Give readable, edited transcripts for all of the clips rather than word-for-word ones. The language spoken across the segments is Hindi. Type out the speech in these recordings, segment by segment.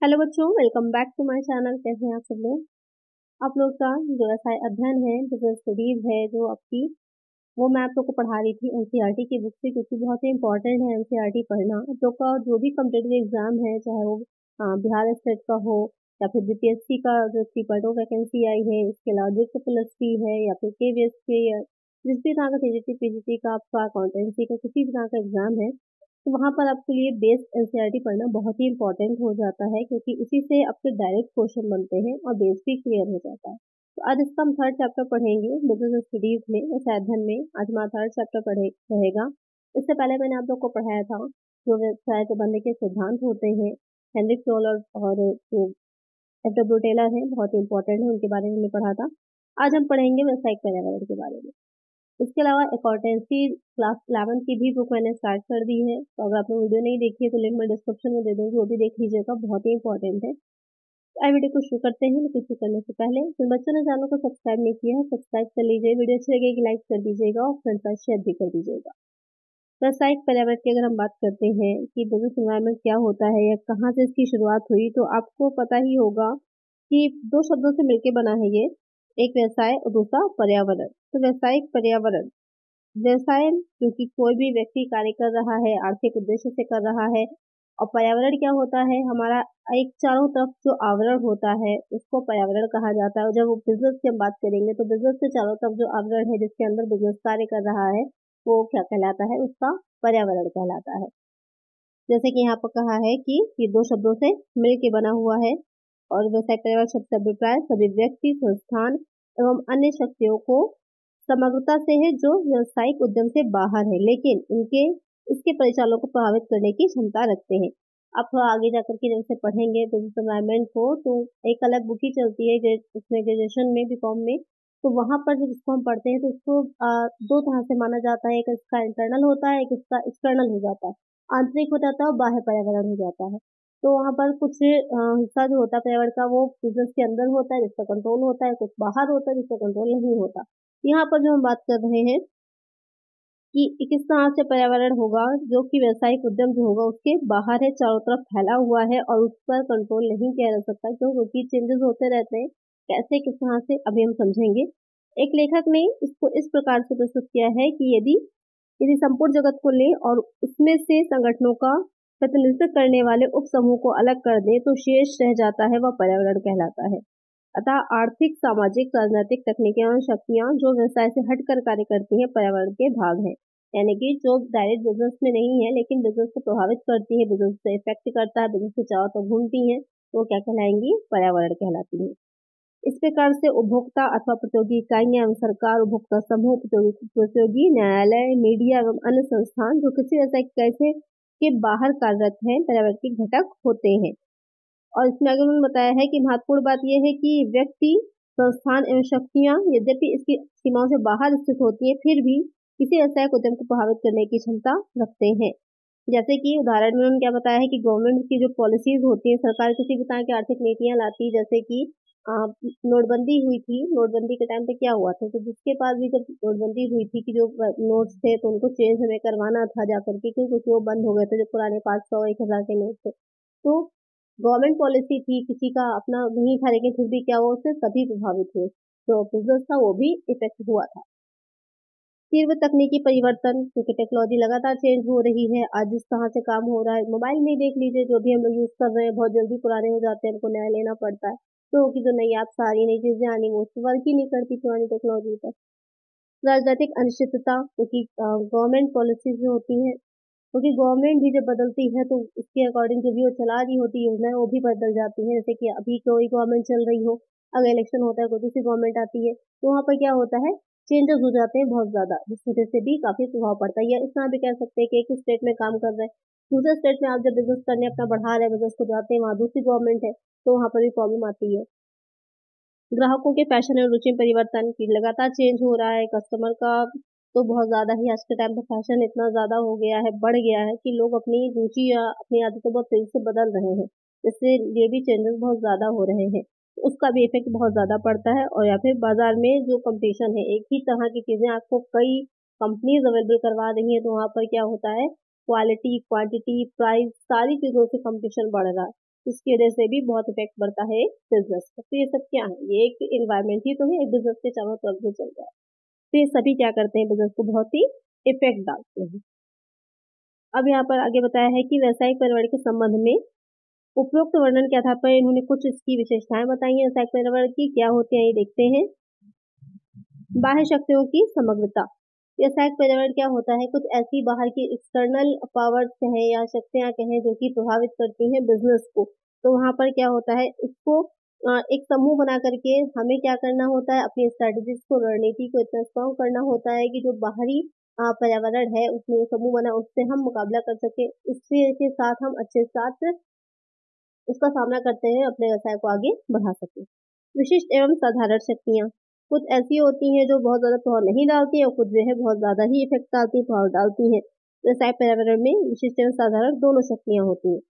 हेलो बच्चों, welcome back to my channel. कैसे हैं आप सब लोग। आप लोग का जो व्यवसाय अध्ययन है, बिजनेस स्टडीज है, जो आपकी वो मैं आप लोग को पढ़ा रही थी एनसीईआरटी की बुक से, क्योंकि बहुत ही इंपॉर्टेंट है एनसीईआरटी पढ़ना। आप लोग का जो भी कम्पिटिटिव एग्जाम है, चाहे वो बिहार स्टेट का हो या फिर बीपीएससी का जो 3.0 वैकेंसी आई है, इसके अलावा जिस प्लस पी है या फिर केवीएस के या जिस भी तरह का टीजीटी पीजीटी का आपका अकाउंटेंसी का किसी भी तरह का एग्जाम है, तो वहाँ पर आपके लिए बेस एनसीईआरटी पढ़ना बहुत ही इंपॉर्टेंट हो जाता है, क्योंकि इसी से आपके डायरेक्ट क्वेश्चन बनते हैं और बेस भी क्लियर हो जाता है। तो आज इसका हम थर्ड चैप्टर पढ़ेंगे बिजनेस स्टडीज में, व्यवसाय अध्ययन में। आज हमारा थर्ड चैप्टर पढ़े रहेगा। इससे पहले मैंने आप लोग को पढ़ाया था जो व्यवसाय प्रबंधन के सिद्धांत होते हैं, हेनरिक फरोल और जो एफ.डब्ल्यू. टेलर हैं, बहुत ही इंपॉर्टेंट है, उनके बारे में हमने पढ़ा था। आज हम पढ़ेंगे व्यवसायिक पर्यावरण के बारे में। इसके अलावा अकाउंटेंसी क्लास 11 की भी बुक मैंने स्टार्ट कर दी है, तो अगर आपने वीडियो नहीं देखी है तो लिंक मैं डिस्क्रिप्शन में दे दूँगी, वो भी देख लीजिएगा, बहुत ही इंपॉर्टेंट है। तो वीडियो को शुरू करते हैं, लेकिन शुरू करने से पहले जिन बच्चों ने चैनल को सब्सक्राइब नहीं किया है, सब्सक्राइब कर लीजिए। वीडियो अच्छी लगेगी लाइक कर दीजिएगा और फ्रेंड्स साथ शेयर भी कर दीजिएगा। व्यावसायिक पर्यावरण की अगर हम बात करते हैं कि बिजनेस एनवायरनमेंट क्या होता है या कहाँ से इसकी शुरुआत हुई, तो आपको पता ही होगा कि दो शब्दों से मिलकर बना है ये, एक व्यवसाय और दूसरा पर्यावरण। तो व्यवसायिक पर्यावरण, व्यवसाय क्योंकि कोई भी व्यक्ति कार्य कर रहा है, आर्थिक उद्देश्य से कर रहा है। और पर्यावरण क्या होता है, हमारा एक चारों तरफ जो आवरण होता है उसको पर्यावरण कहा जाता है। और जब बिजनेस की हम बात करेंगे तो बिजनेस के चारों तरफ जो आवरण है जिसके अंदर बिजनेस कार्य कर रहा है, वो क्या कहलाता है, उसका पर्यावरण कहलाता है। जैसे कि यहाँ पर कहा है कि ये दो शब्दों से मिल के बना हुआ है। और व्यवसाय पर्यावरण शब्द का अभिप्राय सभी व्यक्ति, संस्थान एवं अन्य शक्तियों को समग्रता से है जो व्यावसायिक उद्यम से बाहर है, लेकिन इनके इसके परिचालन को प्रभावित करने की क्षमता रखते हैं। आप थोड़ा आगे जाकर के जैसे पढ़ेंगे बिजनेस एनवायरनमेंट को, तो एक अलग बुक ही चलती है उसमें ग्रेजुएशन में, बीकॉम में। तो वहां पर जब इसको हम पढ़ते हैं तो इसको दो तरह से माना जाता है, एक इसका इंटरनल होता है, एक इसका एक्सटर्नल हो जाता है। आंतरिक हो जाता है और बाह्य पर्यावरण हो जाता है। तो वहां पर कुछ हिस्सा जो होता है पर्यावरण का वो बिजनेस के अंदर होता है जिसका कंट्रोल होता है, कुछ बाहर होता है जिसका कंट्रोल नहीं होता। यहाँ पर जो हम बात कर रहे हैं कि किस तरह से पर्यावरण होगा जो कि व्यवसायिक उद्यम जो होगा उसके बाहर है, चारों तरफ फैला हुआ है और उस पर कंट्रोल नहीं किया जा सकता, क्योंकि चेंजेस होते रहते हैं। कैसे, किस तरह से, अभी हम समझेंगे। एक लेखक ने इसको इस प्रकार से प्रस्तुत किया है कि यदि यदि संपूर्ण जगत को लें और उसमें से संगठनों का प्रतिनिधित्व करने वाले उप समूह को अलग कर दें तो शेष रह जाता है, वह पर्यावरण कहलाता है। अतः आर्थिक, सामाजिक, राजनीतिक, तकनीकी और शक्तियां जो व्यवसाय से हटकर कार्य करती हैं पर्यावरण के भाग हैं। यानी कि जो डायरेक्ट बिजनेस में नहीं है लेकिन बिजनेस को प्रभावित करती है, बिजनेस से इफेक्ट करता है, बिजनेस के चारों तरफ घूमती हैं, वो क्या कहलाएंगी, पर्यावरण कहलाती है। इस प्रकार से उपभोक्ता अथवा प्रतियोगी इकाइयां एवं सरकार, उपभोक्ता समूह, प्रतियोगी न्यायालय, मीडिया एवं अन्य संस्थान जो किसी व्यवसायिक इकाई से के बाहर कार्यरत हैं, पर्यावरण के घटक होते हैं। और इसमें आगे उन्होंने बताया है कि महत्वपूर्ण बात यह है कि व्यक्ति, संस्थान एवं शक्तियां यद्यपि इसकी सीमाओं से बाहर स्थित होती हैं, फिर भी किसी व्यवसायिक उद्यम को प्रभावित करने की क्षमता रखते हैं। जैसे कि उदाहरण में उन्होंने क्या बताया है कि गवर्नमेंट की जो पॉलिसीज होती है, सरकार किसी भी तरह की आर्थिक नीतियां लाती, जैसे कि नोटबंदी हुई थी। नोटबंदी के टाइम पे क्या हुआ था, तो जिसके पास भी जब नोटबंदी हुई थी कि जो नोट्स थे तो उनको चेंज हमें करवाना था जाकर के, क्योंकि वो बंद हो गए थे जो पुराने 500 1000 के नोट थे। तो गवर्नमेंट पॉलिसी थी, किसी का अपना नहीं था, लेकिन फिर भी क्या हुआ, उससे सभी प्रभावित हुए। जो बिजनेस था वो भी इफेक्ट हुआ था। तीव्र तकनीकी परिवर्तन, क्योंकि टेक्नोलॉजी लगातार चेंज हो रही है। आज जिस तरह से काम हो रहा है, मोबाइल में देख लीजिए, जो भी हम लोग यूज कर रहे हैं बहुत जल्दी पुराने हो जाते हैं, उनको नया लेना पड़ता है। तो कि जो नई ऐप्स आ रही, नई चीजें आनी, वो वर्क ही नहीं करती पुरानी टेक्नोलॉजी पर। राजनीतिक अनिश्चितता, क्योंकि गवर्नमेंट पॉलिसीज जो होती है, क्योंकि गवर्नमेंट भी जब बदलती है तो उसके अकॉर्डिंग जो भी वो चला रही होती है योजनाएं, वो भी बदल जाती है। जैसे कि अभी कोई गवर्नमेंट चल रही हो, अगर इलेक्शन होता है कोई दूसरी गवर्नमेंट आती है, तो वहाँ पर क्या होता है, चेंजेस हो जाते हैं बहुत ज्यादा, जिस वजह से भी काफी प्रभाव पड़ता है। या इस तरह भी कह सकते हैं कि एक स्टेट में काम कर रहे हैं, दूसरे स्टेट में आप जब बिजनेस करने अपना बढ़ा रहे हैं, बिजनेस को जाते हैं, वहाँ दूसरी गवर्नमेंट है, तो वहाँ पर भी प्रॉब्लम आती है। ग्राहकों के फैशन और रुचि में परिवर्तन, की लगातार चेंज हो रहा है, कस्टमर का तो बहुत ज़्यादा ही आज के टाइम पे फैशन इतना ज़्यादा हो गया है, बढ़ गया है कि लोग अपनी रुचि या अपनी आदतें बहुत तेजी से बदल रहे हैं। इससे ये भी चेंजेस बहुत ज़्यादा हो रहे हैं, उसका भी इफेक्ट बहुत ज़्यादा पड़ता है। और या फिर बाजार में जो कंपटीशन है, एक ही तरह की चीज़ें आपको कई कंपनीज अवेलेबल करवा रही है, तो वहाँ पर क्या होता है, क्वालिटी, क्वांटिटी, प्राइस, सारी चीज़ों से कंपटीशन बढ़ रहा है। जिसकी वजह से भी बहुत इफेक्ट पड़ता है बिजनेस का। तो ये सब क्या है, ये एक इन्वायरमेंट ही तो है, एक बिजनेस के चारों तरफ जो चल रहा है। तो ये सभी क्या करते हैं, बिजनेस को बहुत ही इफेक्ट डालते हैं। अब यहाँ पर आगे बताया है कि व्यावसायिक पर्यावरण के संबंध में उपरोक्त वर्णन के आधार पर इन्होंने कुछ इसकी विशेषताएं बताई हैं व्यावसायिक पर्यावरण की, क्या होती हैं ये देखते हैं। बाह्य शक्तियों की समग्रता। व्यावसायिक पर्यावरण क्या होता है, कुछ ऐसी बाहर की एक्सटर्नल पावर्स कहें या शक्तियां कहें जो कि प्रभावित करती हैं बिजनेस को। तो वहां पर क्या होता है, उसको एक समूह बना करके हमें क्या करना होता है, अपनी स्ट्रेटेजीज को, रणनीति को इतना स्ट्रॉन्ग करना होता है कि जो बाहरी पर्यावरण है उसमें जो समूह बना उससे हम मुकाबला कर सके, उससे के साथ हम अच्छे साथ उसका सामना करते हैं, अपने व्यवसाय को आगे बढ़ा सके। विशिष्ट एवं साधारण शक्तियां कुछ ऐसी होती हैं जो बहुत ज्यादा प्रभाव नहीं डालती है और कुछ जो है बहुत ज्यादा ही इफेक्ट डालती है, प्रभाव डालती है। व्यवसाय पर्यावरण में विशिष्ट एवं साधारण दोनों शक्तियां होती हैं।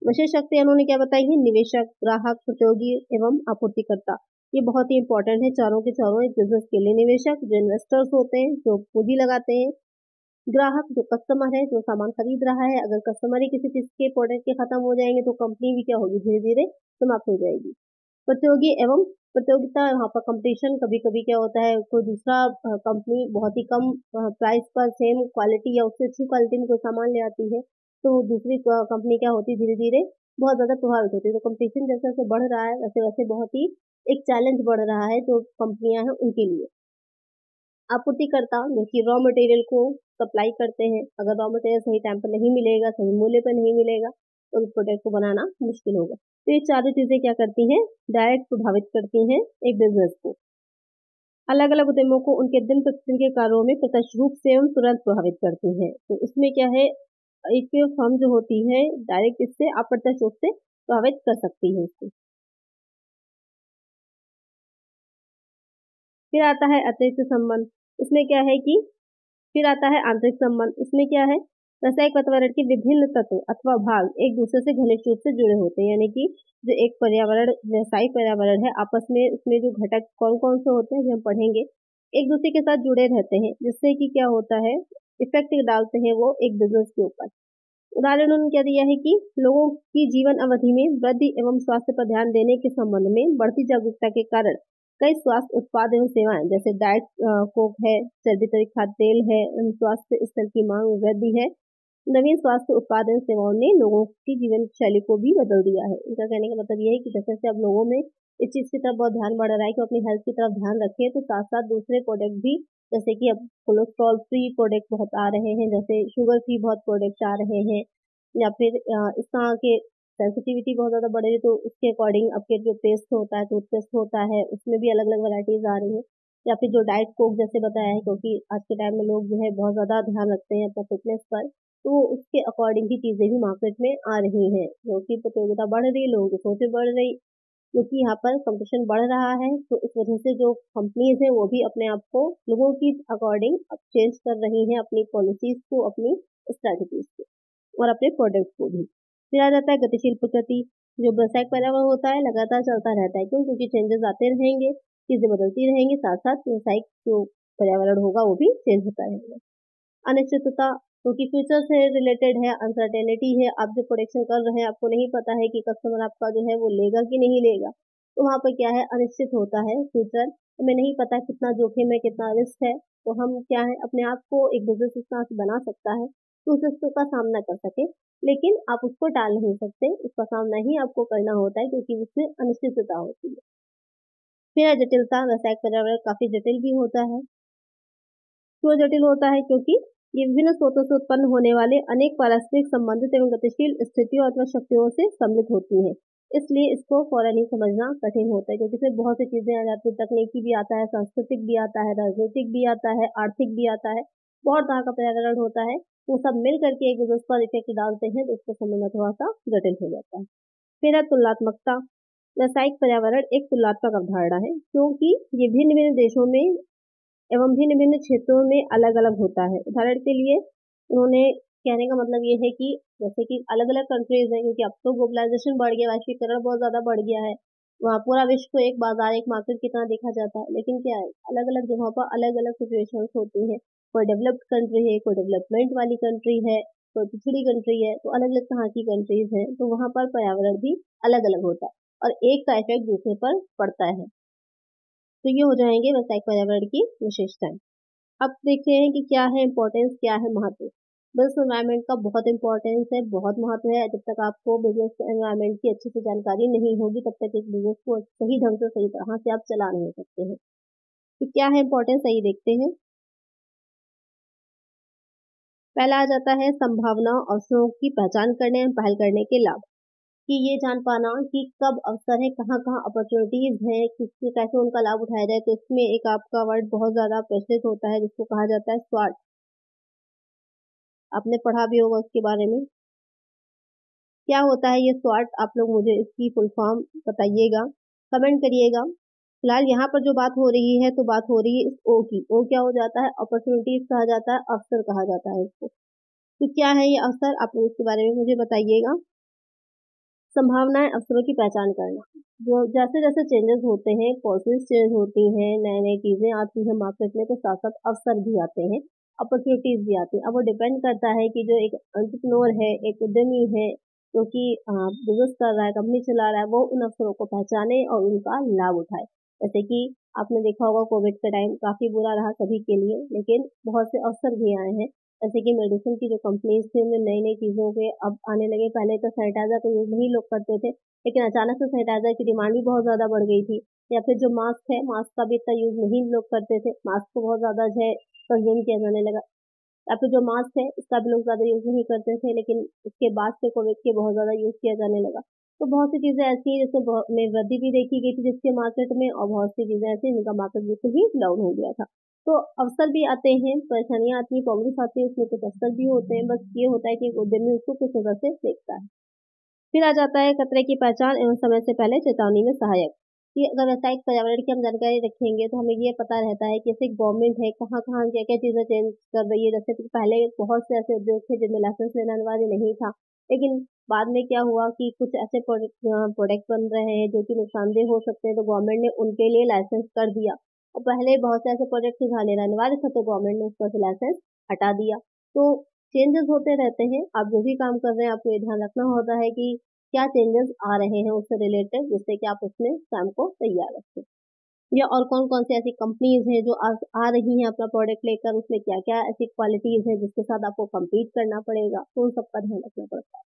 विशेष शक्तियां उन्होंने क्या बताई है, निवेशक, ग्राहक, प्रतियोगी एवं आपूर्तिकर्ता। ये बहुत ही इंपॉर्टेंट है चारों के चारों एक बिजनेस के लिए। निवेशक जो इन्वेस्टर्स होते हैं, जो पूंजी लगाते हैं। ग्राहक जो कस्टमर है, जो सामान खरीद रहा है। अगर कस्टमर ही किसी चीज के प्रोडक्ट के खत्म हो जाएंगे तो कंपनी भी क्या होगी, धीरे धीरे समाप्त हो जाएगी। प्रतियोगी एवं प्रतियोगिता, यहाँ पर कंपटीशन, कभी कभी क्या होता है, कोई दूसरा कंपनी बहुत ही कम प्राइस पर सेम क्वालिटी या उससे अच्छी क्वालिटी में कोई सामान ले आती है, तो दूसरी कंपनी क्या होती है, धीरे धीरे बहुत ज्यादा प्रभावित होती है। तो कंपटीशन जैसे जैसे बढ़ रहा है वैसे वैसे बहुत ही एक चैलेंज बढ़ रहा है जो कंपनियां हैं उनके लिए। आपूर्तिकर्ता जो कि रॉ मटेरियल को सप्लाई करते हैं, अगर रॉ मटेरियल सही टाइम पर नहीं मिलेगा, सही मूल्य पर नहीं मिलेगा तो उस प्रोडक्ट को बनाना मुश्किल होगा। तो ये चारों चीजें क्या करती हैं, डायरेक्ट प्रभावित करती हैं एक बिजनेस को। अलग अलग उद्यमों को उनके दिन प्रतिदिन के कार्यों में प्रत्यक्ष रूप से एवं तुरंत प्रभावित करती हैं। तो इसमें क्या है, एक फर्म जो होती है डायरेक्ट इससे अप्रत्यक्ष रूप से प्रभावित कर सकती है इसको। फिर आता है अतिरिक्त संबंध। इसमें क्या है कि फिर आता है आंतरिक संबंध। इसमें क्या है, रासायनिक वातावरण के विभिन्न तत्व अथवा भाग एक दूसरे से घनिष्ठ रूप से जुड़े होते हैं। यानी कि जो एक पर्यावरण, व्यावसायिक पर्यावरण है, आपस में उसमें जो घटक कौन कौन से होते हैं जो हम पढ़ेंगे, एक दूसरे के साथ जुड़े रहते हैं, जिससे कि क्या होता है, इफेक्ट डालते हैं वो एक बिजनेस के ऊपर। उदाहरण उन्होंने क्या दिया है कि लोगों की जीवन अवधि में वृद्धि एवं स्वास्थ्य पर ध्यान देने के संबंध में बढ़ती जागरूकता के कारण कई स्वास्थ्य उत्पाद एवं सेवाएं जैसे डाइट कोक है, चर्बी तरी खाद्य तेल है, स्वास्थ्य स्तर की मांग में वृद्धि है। नवीन स्वास्थ्य उत्पाद एवं सेवाओं ने लोगों की जीवन शैली को भी बदल दिया है। इनका कहने का मतलब ये है कि जैसे जैसे अब लोगों में इस चीज की तरफ बहुत ध्यान बढ़ रहा है कि अपनी हेल्थ की तरफ ध्यान रखें, तो साथ साथ दूसरे प्रोडक्ट भी, जैसे कि अब कोलेस्ट्रॉल फ्री प्रोडक्ट बहुत आ रहे हैं, जैसे शुगर फ्री बहुत प्रोडक्ट आ रहे हैं, या फिर इस तरह के सेंसिटिविटी बहुत ज़्यादा बढ़ रही है तो उसके अकॉर्डिंग आपके जो पेस्ट होता है, टूथपेस्ट होता है, उसमें भी अलग अलग वैरायटीज आ रही हैं। या फिर जो डाइट कोक जैसे बताया है, क्योंकि आज के टाइम में लोग जो है बहुत ज़्यादा ध्यान रखते हैं अपना फिटनेस पर, तो उसके अकॉर्डिंग की चीज़ें भी मार्केट में आ रही हैं, जो कि प्रतियोगिता बढ़ रही है, लोगों की सोचें बढ़ रही, क्योंकि यहाँ पर कंपटीशन बढ़ रहा है। तो इस वजह से जो कंपनीज हैं वो भी अपने आप को लोगों की अकॉर्डिंग अब चेंज कर रही हैं, अपनी पॉलिसीज को, अपनी स्ट्रैटेजीज को और अपने प्रोडक्ट को भी। फिर आ जाता है गतिशील प्रकृति। जो व्यावसायिक पर्यावरण होता है लगातार चलता रहता है, क्यों, क्योंकि चेंजेस आते रहेंगे, चीजें बदलती रहेंगी, साथ साथ व्यावसायिक जो पर्यावरण होगा वो भी चेंज होता रहेगा। अनिश्चितता, क्योंकि फ्यूचर से रिलेटेड है, अनसर्टेनिटी है, आप जो प्रोडक्शन कर रहे हैं आपको नहीं पता है कि कस्टमर आपका जो है वो लेगा कि नहीं लेगा, तो वहाँ पर क्या है, अनिश्चित होता है फ्यूचर, हमें नहीं पता कितना जोखिम है, कितना रिस्क है। तो हम क्या है, अपने आप को एक बिजनेस इस तरह से बना सकता है तो उस रिस्क का सामना कर सके, लेकिन आप उसको टाल नहीं सकते, उसका सामना ही आपको करना होता है, क्योंकि उसमें अनिश्चितता होती है। फिर जटिलता, व्यवसायिक पर्यावरण काफी जटिल भी होता है। क्यों जटिल होता है, क्योंकि ये विभिन्न स्रोतों से उत्पन्न होने वाले अनेक पारस्परिक संबंधित एवं गतिशील स्थितियों अथवा शक्तियों से सम्मिलित होती हैं। इसलिए इसको फौरन ही समझना कठिन होता है, क्योंकि इसमें बहुत सी चीजें आ जाती है, तकनीकी भी आता है, सांस्कृतिक भी आता है, राजनीतिक भी आता है, आर्थिक भी आता है, बहुत तरह का पर्यावरण होता है। वो सब मिल करके एक दूसरे पर इफेक्ट डालते हैं, तो उसको समझना थोड़ा सा जटिल हो जाता है। फिर है तुलनात्मकता। व्यावसायिक पर्यावरण एक तुलनात्मक अवधारणा है, क्योंकि ये भिन्न भिन्न देशों में एवं भिन्न भिन्न क्षेत्रों में अलग अलग होता है। उदाहरण के लिए उन्होंने कहने का मतलब ये है कि जैसे कि अलग अलग कंट्रीज हैं, क्योंकि अब तो ग्लोबलाइजेशन बढ़ गया, वैश्वीकरण बहुत ज्यादा बढ़ गया है, वहाँ पूरा विश्व को एक बाजार, एक मार्केट की तरह देखा जाता है। लेकिन क्या है, अलग अलग जगहों पर अलग अलग सिचुएशंस होती हैं, कोई डेवलप्ड कंट्री है, कोई डेवलपमेंट वाली कंट्री है, कोई पिछड़ी कंट्री है तो अलग अलग तरह की कंट्रीज हैं, तो वहाँ पर पर्यावरण भी अलग अलग होता है और एक का इफेक्ट दूसरे पर पड़ता है। तो ये हो जाएंगे व्यावसायिक पर्यावरण की विशेषताएं। अब देखते हैं कि क्या है इम्पोर्टेंस, क्या है महत्व। बिजनेस एनवायरनमेंट का बहुत इंपॉर्टेंस है, बहुत महत्व है। जब तक आपको बिजनेस एनवायरनमेंट की अच्छे से जानकारी नहीं होगी तब तक एक बिजनेस को सही ढंग से सही तरह से आप चला नहीं सकते हैं। तो क्या है इम्पोर्टेंस, सही देखते हैं। पहला आ जाता है संभावना, अवसरों की पहचान करने एवं पहल करने के लाभ। कि ये जान पाना कि कब अवसर है, कहाँ कहाँ अपॉर्चुनिटीज है, किससे कैसे उनका लाभ उठाया जाए। तो इसमें एक आपका वर्ड बहुत ज्यादा प्रचलित होता है जिसको कहा जाता है स्वाट। आपने पढ़ा भी होगा उसके बारे में। क्या होता है ये स्वाट, आप लोग मुझे इसकी फुल फॉर्म बताइएगा, कमेंट करिएगा। फिलहाल यहाँ पर जो बात हो रही है तो बात हो रही है इस ओ की। ओ क्या हो जाता है, अपॉर्चुनिटीज कहा जाता है, अवसर कहा जाता है इसको। तो क्या है ये अवसर, आप लोग इसके बारे में मुझे बताइएगा। संभावनाएं, अवसरों की पहचान करना। जो जैसे जैसे चेंजेस होते हैं, पॉलिसीज चेंज होती हैं, नए नए चीजें आती हैं मार्केट में, तो साथ साथ अवसर भी आते हैं, अपॉर्चुनिटीज भी आती हैं। अब वो डिपेंड करता है कि जो एक एंटरप्रेन्योर है, एक उद्यमी है जो कि बिजनेस कर रहा है, कंपनी चला रहा है, वो उन अवसरों को पहचाने और उनका लाभ उठाए। जैसे कि आपने देखा होगा कोविड का टाइम काफी बुरा रहा सभी के लिए, लेकिन बहुत से अवसर भी आए हैं। जैसे कि मेडिसिन की जो कंपनीज थी उनमें नई नई चीजों के अब आने लगे। पहले तो सैनिटाइजर का यूज नहीं लोग करते थे, लेकिन अचानक से सैनिटाइजर की डिमांड भी बहुत ज्यादा बढ़ गई थी। या फिर जो मास्क है, मास्क का भी इतना यूज नहीं लोग करते थे, मास्क को बहुत ज्यादा जो है कंज्यूम किया जाने लगा। या फिर जो मास्क है इसका भी लोग ज्यादा यूज नहीं करते थे, लेकिन उसके बाद से कोविड के बहुत ज्यादा यूज किया जाने लगा। तो बहुत सी चीजें ऐसी हैं जिसमें में वृद्धि भी देखी गई थी जिसके मार्केट में, और बहुत सी चीजें ऐसी जिनका मार्केट बिल्कुल ही डाउन हो गया था। तो अवसर भी आते हैं, परेशानियां आती हैं, प्रॉब्लम्स आती है, उसमें कुछ अवसर भी होते हैं। बस ये होता है कि एक उद्यमी उसको किस नजर से देखता है। फिर आ जाता है खतरे की पहचान एवं समय से पहले चेतावनी में सहायक। कि अगर व्यावसायिक पर्यावरण की हम जानकारी रखेंगे तो हमें ये पता रहता है कि जैसे गवर्नमेंट है कहाँ कहाँ क्या क्या चीजें चेंज कर रही है। जैसे कि पहले बहुत से ऐसे उद्योग थे जिनमें लाइसेंस लेना अनिवार्य नहीं था, लेकिन बाद में क्या हुआ कि कुछ ऐसे प्रोडक्ट बन रहे हैं जो कि नुकसानदेह हो सकते हैं, तो गवर्नमेंट ने उनके लिए लाइसेंस कर दिया। और पहले बहुत से ऐसे प्रोडक्ट जहाँ लेना अनिवार्य था तो गवर्नमेंट ने उस पर से लाइसेंस हटा दिया। तो चेंजेस होते रहते हैं। आप जो भी काम कर रहे हैं आपको ये ध्यान रखना होता है कि क्या चेंजेस आ रहे हैं उससे रिलेटेड, जिससे कि आप उसमें काम को तैयार रखें। या और कौन कौन सी ऐसी कंपनीज हैं जो आ रही हैं अपना प्रोडक्ट लेकर, उसमें क्या क्या ऐसी क्वालिटीज हैं जिसके साथ आपको compete करना पड़ेगा, तो उन सबका ध्यान रखना पड़ता है।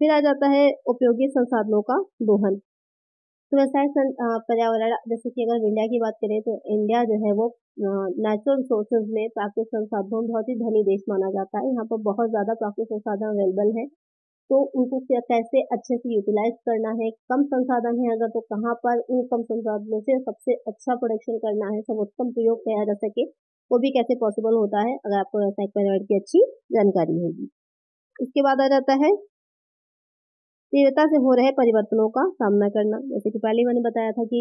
फिर आ जाता है उपयोगी संसाधनों का दोहन। तो पर्यावरण, जैसे कि अगर इंडिया की बात करें तो इंडिया जो है वो नेचुरल रिसोर्सेज में, प्राकृतिक संसाधनों में बहुत ही धनी देश माना जाता है। यहाँ पर बहुत ज्यादा प्राकृतिक संसाधन अवेलेबल है, तो उनको कैसे अच्छे से यूटिलाइज करना है। कम संसाधन है अगर तो कहाँ पर उन कम संसाधनों से सबसे अच्छा प्रोडक्शन करना है, सर्वोत्तम प्रयोग किया जा सके, वो भी कैसे पॉसिबल होता है अगर आपको व्यावसायिक पर्यावरण की अच्छी जानकारी होगी। इसके बाद आ जाता है तीव्रता से हो रहे परिवर्तनों का सामना करना। जैसे कि पहले मैंने बताया था कि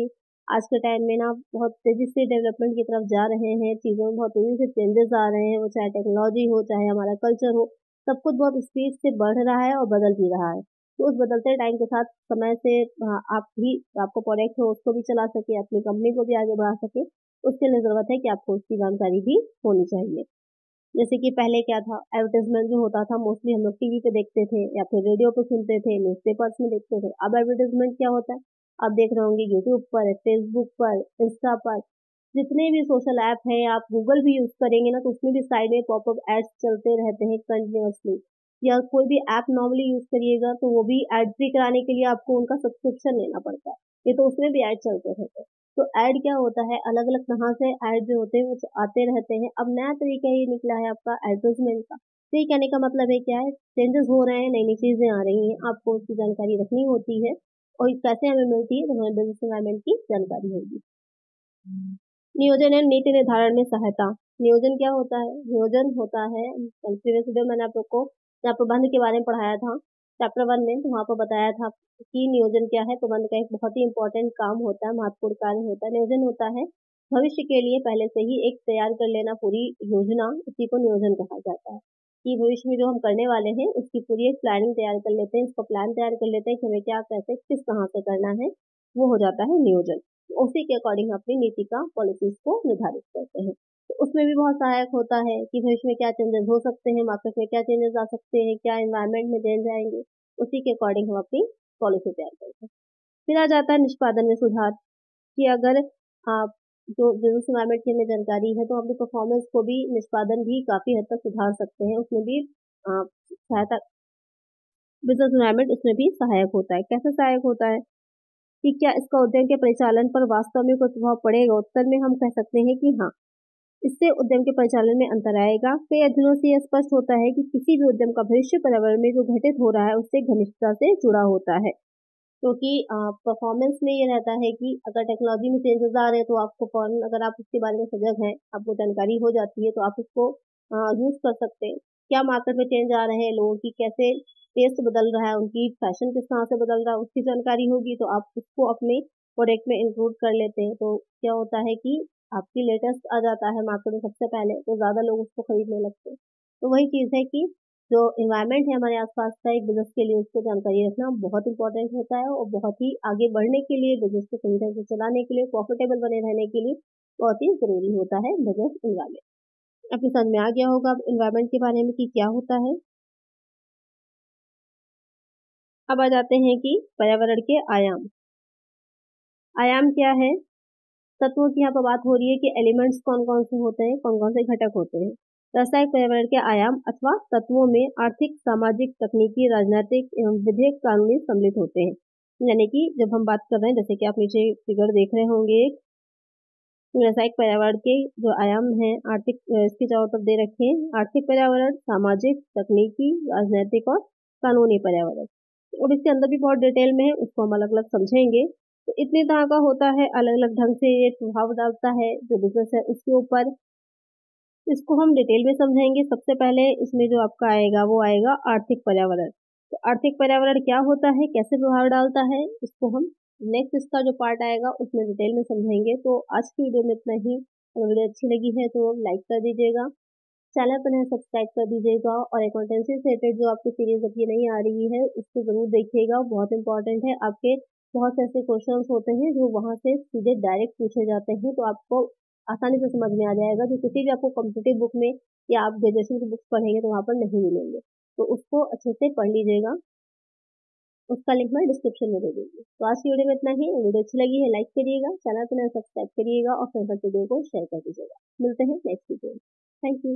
आज के टाइम में ना बहुत तेजी से डेवलपमेंट की तरफ जा रहे हैं, चीजों में बहुत तेजी से चेंजेस आ रहे हैं, वो चाहे टेक्नोलॉजी हो चाहे हमारा कल्चर हो, सब कुछ बहुत स्पीड से बढ़ रहा है और बदल भी रहा है। तो उस बदलते टाइम के साथ समय से आप भी, आपको प्रोडक्ट हो उसको भी चला सके, अपनी कंपनी को भी आगे बढ़ा सके, उसके लिए जरूरत है कि आपको उसकी जानकारी भी होनी चाहिए। जैसे कि पहले क्या था, एडवर्टाइजमेंट जो होता था मोस्टली हम लोग टीवी पे देखते थे या फिर रेडियो पे सुनते थे, न्यूज़पेपर्स में देखते थे। अब एडवर्टाइजमेंट क्या होता है, आप देख रहे होंगे यूट्यूब पर, फेसबुक पर, इंस्टा पर, जितने भी सोशल ऐप हैं, आप गूगल भी यूज करेंगे ना तो उसमें भी साइड में पॉपअप एड्स चलते रहते हैं कंटिन्यूअसली। या कोई भी ऐप नॉर्मली यूज करिएगा तो वो भी एड फ्री कराने के लिए आपको उनका सब्सक्रिप्शन लेना पड़ता है, ये तो उसमें भी ऐड चलते रहते हैं। तो ऐड क्या होता है, अलग अलग तरह से ऐड जो होते हैं वो आते रहते हैं। अब नया तरीका ये निकला है आपका एडवर्टाइजमेंट का। तो ये कहने का मतलब है क्या है, चेंजेस हो रहे हैं, नई नई चीजें आ रही हैं, आपको उसकी जानकारी रखनी होती है। और कैसे हमें मिलती है, तो हमें बिजनेस एनवायरनमेंट की जानकारी होगी। नियोजन एवं नीति निर्धारण में सहायता। नियोजन क्या होता है, नियोजन होता है, प्रीवियस वीडियो मैंने आप लोग को यहाँ प्रबंध के बारे में पढ़ाया था चैप्टर 1 में, तो वहाँ पर बताया था कि नियोजन क्या है। प्रबंध का एक बहुत ही इंपॉर्टेंट काम होता है, महत्वपूर्ण कार्य होता है। नियोजन होता है भविष्य के लिए पहले से ही एक तैयार कर लेना पूरी योजना, उसी को नियोजन कहा जाता है। कि भविष्य में जो हम करने वाले हैं उसकी पूरी एक प्लानिंग तैयार कर लेते हैं, इसको प्लान तैयार कर लेते हैं कि हमें क्या कैसे किस तरह से करना है, वो हो जाता है नियोजन। उसी के अकॉर्डिंग अपनी नीति का, पॉलिसीज को निर्धारित करते हैं। तो उसमें भी बहुत सहायक होता है कि भविष्य में क्या चेंजेस हो सकते हैं, मार्केट में क्या चेंजेस आ सकते हैं, क्या एनवायरनमेंट में चेंज आएंगे, उसी के अकॉर्डिंग हम अपनी पॉलिसी तैयार करते हैं। फिर आ जाता है निष्पादन में सुधार, कि अगर आप जो बिजनेस एनवायरनमेंट की हमें जानकारी है तो अपनी परफॉर्मेंस को भी, निष्पादन भी काफ़ी हद तक सुधार सकते हैं, उसमें भी सहायता, बिजनेस एनवायरनमेंट उसमें भी सहायक होता है। कैसे सहायक होता है कि क्या इसका उद्यम के परिचालन पर वास्तव में कोई प्रभाव पड़ेगा? उत्तर में हम कह सकते हैं कि हाँ, इससे उद्यम के परिचालन में अंतर आएगा। कई अध्ययनों से यह स्पष्ट होता है कि किसी भी उद्यम का भविष्य पर्यावरण में जो घटित हो रहा है उससे घनिष्ठता से जुड़ा होता है, क्योंकि परफॉर्मेंस में ये रहता है कि अगर टेक्नोलॉजी में चेंजेस आ रहे हैं तो आपको फौरन, अगर आप उसके बारे में सजग हैं, आपको जानकारी हो जाती है, तो आप उसको यूज़ कर सकते हैं। क्या मार्केट में चेंज आ रहे हैं, लोगों की कैसे टेस्ट बदल रहा है, उनकी फैशन किस तरह से बदल रहा है, उसकी जानकारी होगी तो आप उसको अपने प्रोडक्ट में इंक्लूड कर लेते हैं। तो क्या होता है कि आपकी लेटेस्ट आ जाता है मार्केट में सबसे पहले, तो ज़्यादा लोग उसको खरीदने लगते हैं। तो वही चीज़ है कि जो एनवायरनमेंट है हमारे आसपास का, एक बिजनेस के लिए उसको जानकारी रखना बहुत इंपॉर्टेंट होता है, और बहुत ही आगे बढ़ने के लिए, बिजनेस को सही ढंग से चलाने के लिए, प्रॉफिटेबल बने रहने के लिए बहुत ही ज़रूरी होता है बिजनेस एनवायरनमेंट। आपके समझ में आ गया होगा अब एनवायरनमेंट के बारे में कि क्या होता है। अब आ जाते हैं कि पर्यावरण के आयाम। आयाम क्या है? तत्वों की यहाँ पर बात हो रही है कि एलिमेंट्स कौन कौन से होते हैं, कौन कौन से घटक होते हैं। रासायनिक पर्यावरण के आयाम अथवा तत्वों में आर्थिक, सामाजिक, तकनीकी, राजनीतिक एवं विधिक कानूनी सम्मिलित होते हैं। यानी कि जब हम बात कर रहे हैं, जैसे कि आप नीचे फिगर देख रहे होंगे, रासायनिक पर्यावरण के जो आयाम हैं, आर्थिक, इसके चारों तरफ दे रखे हैं, आर्थिक पर्यावरण, सामाजिक, तकनीकी, राजनीतिक और कानूनी पर्यावरण। और इसके अंदर भी बहुत डिटेल में है, उसको हम अलग अलग समझेंगे। तो इतने तरह का होता है, अलग अलग ढंग से ये प्रभाव डालता है जो बिजनेस है उसके ऊपर। इसको हम डिटेल में समझेंगे। सबसे पहले इसमें जो आपका आएगा वो आएगा आर्थिक पर्यावरण। तो आर्थिक पर्यावरण क्या होता है, कैसे प्रभाव डालता है, इसको हम नेक्स्ट, इसका जो पार्ट आएगा उसमें डिटेल में समझेंगे। तो आज की वीडियो में इतना ही। अगर वीडियो अच्छी लगी है तो लाइक कर दीजिएगा, चैनल पर नए सब्सक्राइब कर दीजिएगा, और अकाउंटेंसी से रिलेटेड जो आपकी सीरीज अभी नहीं आ रही है उसको ज़रूर देखिएगा, बहुत इंपॉर्टेंट है। आपके बहुत से ऐसे क्वेश्चंस होते हैं जो वहाँ से सीधे डायरेक्ट पूछे जाते हैं, तो आपको आसानी से समझ में आ जाएगा, जो किसी भी आपको कॉम्पिटिटिव बुक में या आप ग्रेजुएशन की बुक्स पढ़ेंगे तो वहाँ पर नहीं मिलेंगे। तो उसको अच्छे से पढ़ लीजिएगा, उसका लिंक मैं डिस्क्रिप्शन में दे दूँगी। तो आज की वीडियो में इतना ही। वीडियो अच्छी लगी है लाइक करिएगा, चैनल पर नए सब्सक्राइब करिएगा और फ्रेंड्स वीडियो को शेयर कर दीजिएगा। मिलते हैं नेक्स्ट वीडियो में। Thank you.